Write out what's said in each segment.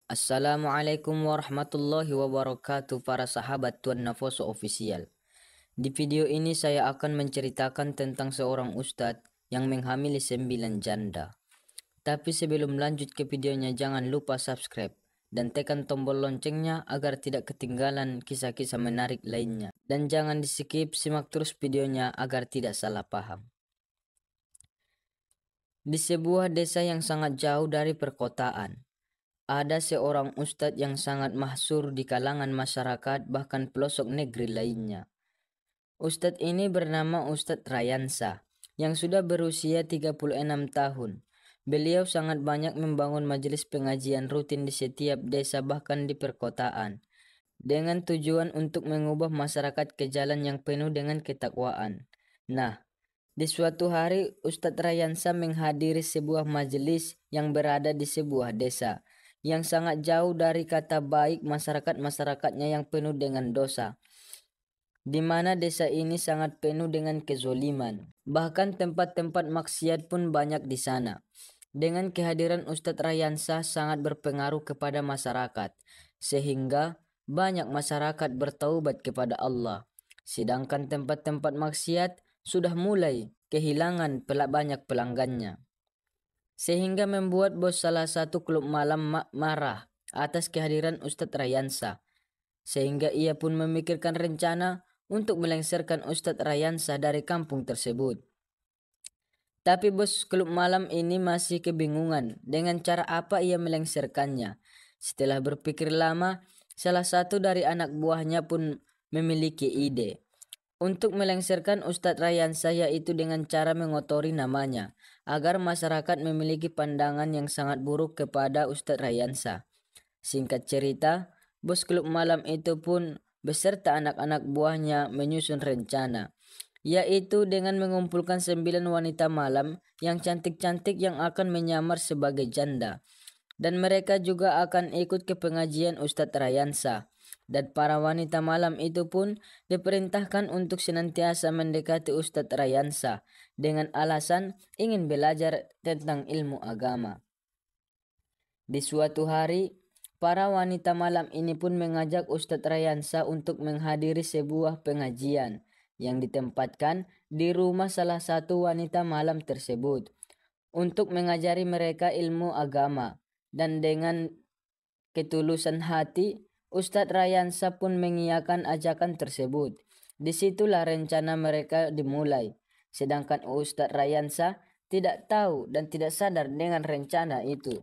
Assalamualaikum warahmatullahi wabarakatuh para sahabat Tuan Nafoso Official. Di video ini saya akan menceritakan tentang seorang ustadz yang menghamili 9 janda. Tapi sebelum lanjut ke videonya jangan lupa subscribe dan tekan tombol loncengnya agar tidak ketinggalan kisah-kisah menarik lainnya. Dan jangan di skip, simak terus videonya agar tidak salah paham. Di sebuah desa yang sangat jauh dari perkotaan, ada seorang ustadz yang sangat masyhur di kalangan masyarakat bahkan pelosok negeri lainnya. Ustadz ini bernama Ustadz Rayansa yang sudah berusia 36 tahun. Beliau sangat banyak membangun majelis pengajian rutin di setiap desa bahkan di perkotaan, dengan tujuan untuk mengubah masyarakat ke jalan yang penuh dengan ketakwaan. Nah, di suatu hari Ustadz Rayansa menghadiri sebuah majelis yang berada di sebuah desa yang sangat jauh dari kata baik masyarakat-masyarakatnya yang penuh dengan dosa, di mana desa ini sangat penuh dengan kezoliman. Bahkan tempat-tempat maksiat pun banyak di sana. Dengan kehadiran Ustadz Rayansa sangat berpengaruh kepada masyarakat, sehingga banyak masyarakat bertaubat kepada Allah. Sedangkan tempat-tempat maksiat sudah mulai kehilangan banyak pelanggannya, sehingga membuat bos salah satu klub malam marah atas kehadiran Ustadz Rayansa, sehingga ia pun memikirkan rencana untuk melengsarkan Ustadz Rayansa dari kampung tersebut. Tapi bos klub malam ini masih kebingungan dengan cara apa ia melengsarkannya. Setelah berpikir lama, salah satu dari anak buahnya pun memiliki ide untuk melengsarkan Ustadz Rayansa, yaitu dengan cara mengotori namanya agar masyarakat memiliki pandangan yang sangat buruk kepada Ustadz Rayansa. Singkat cerita, bos klub malam itu pun beserta anak-anak buahnya menyusun rencana, yaitu dengan mengumpulkan 9 wanita malam yang cantik-cantik yang akan menyamar sebagai janda. Dan mereka juga akan ikut ke pengajian Ustadz Rayansa. Dan para wanita malam itu pun diperintahkan untuk senantiasa mendekati Ustadz Rayansa dengan alasan ingin belajar tentang ilmu agama. Di suatu hari, para wanita malam ini pun mengajak Ustadz Rayansa untuk menghadiri sebuah pengajian yang ditempatkan di rumah salah satu wanita malam tersebut untuk mengajari mereka ilmu agama. Dan dengan ketulusan hati, Ustadz Rayansa pun mengiyakan ajakan tersebut. Disitulah rencana mereka dimulai. Sedangkan Ustadz Rayansa tidak tahu dan tidak sadar dengan rencana itu.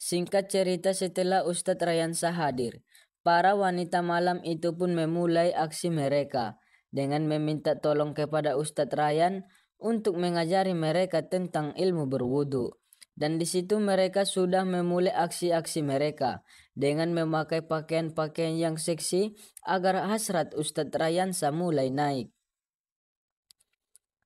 Singkat cerita, setelah Ustadz Rayansa hadir, para wanita malam itu pun memulai aksi mereka dengan meminta tolong kepada Ustadz Rayan untuk mengajari mereka tentang ilmu berwudu. Dan di situ mereka sudah memulai aksi-aksi mereka dengan memakai pakaian-pakaian yang seksi agar hasrat Ustadz Rayansa mulai naik.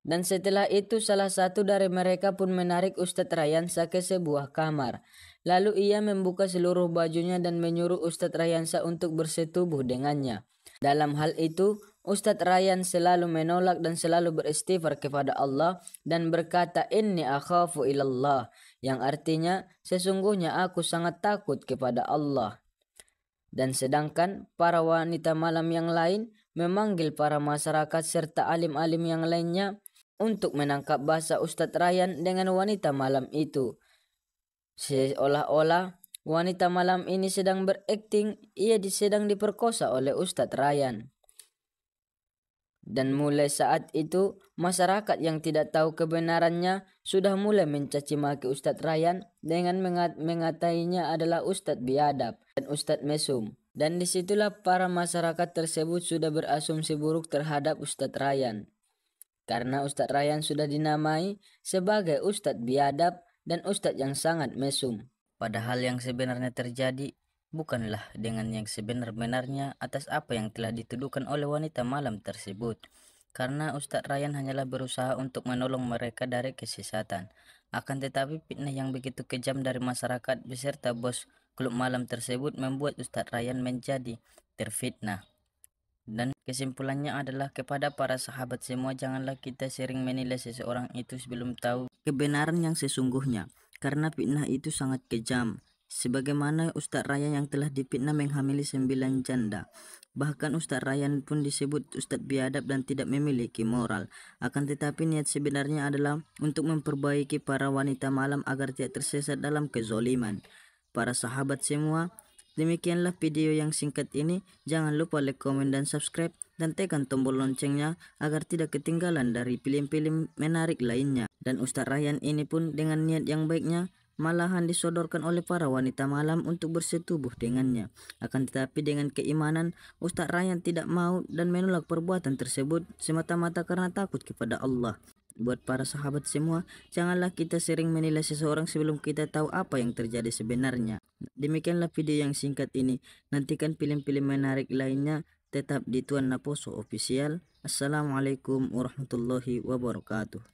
Dan setelah itu salah satu dari mereka pun menarik Ustadz Rayansa ke sebuah kamar. Lalu ia membuka seluruh bajunya dan menyuruh Ustadz Rayansa untuk bersetubuh dengannya. Dalam hal itu, Ustadz Rayan selalu menolak dan selalu beristighfar kepada Allah dan berkata, "Inni akhafu ilallah," yang artinya sesungguhnya aku sangat takut kepada Allah. Dan sedangkan para wanita malam yang lain memanggil para masyarakat serta alim-alim yang lainnya untuk menangkap basah Ustadz Rayan dengan wanita malam itu, seolah-olah wanita malam ini sedang berakting ia sedang diperkosa oleh Ustadz Rayan. Dan mulai saat itu masyarakat yang tidak tahu kebenarannya sudah mulai mencaci maki Ustadz Rayan dengan mengatainya adalah Ustadz biadab dan Ustadz mesum. Dan disitulah para masyarakat tersebut sudah berasumsi buruk terhadap Ustadz Rayan, karena Ustadz Rayan sudah dinamai sebagai Ustadz biadab dan Ustadz yang sangat mesum. Padahal yang sebenarnya terjadi bukanlah dengan yang sebenar-benarnya atas apa yang telah dituduhkan oleh wanita malam tersebut. Karena Ustadz Rayan hanyalah berusaha untuk menolong mereka dari kesesatan. Akan tetapi fitnah yang begitu kejam dari masyarakat beserta bos klub malam tersebut membuat Ustadz Rayan menjadi terfitnah. Dan kesimpulannya adalah kepada para sahabat semua, janganlah kita sering menilai seseorang itu sebelum tahu kebenaran yang sesungguhnya. karena fitnah itu sangat kejam. Sebagaimana Ustadz Rayyan yang telah difitnah menghamili 9 janda. Bahkan Ustadz Rayyan pun disebut Ustadz biadab dan tidak memiliki moral. Akan tetapi niat sebenarnya adalah untuk memperbaiki para wanita malam agar tidak tersesat dalam kezoliman. Para sahabat semua, demikianlah video yang singkat ini. Jangan lupa like, komen, dan subscribe, dan tekan tombol loncengnya agar tidak ketinggalan dari film-film menarik lainnya. Dan Ustadz Rayyan ini pun dengan niat yang baiknya malahan disodorkan oleh para wanita malam untuk bersetubuh dengannya. Akan tetapi dengan keimanan, Ustadz Rayyan tidak mau dan menolak perbuatan tersebut semata-mata karena takut kepada Allah. Buat para sahabat semua, janganlah kita sering menilai seseorang sebelum kita tahu apa yang terjadi sebenarnya. Demikianlah video yang singkat ini. Nantikan film-film menarik lainnya tetap di Tuan Naposo Official. Assalamualaikum warahmatullahi wabarakatuh.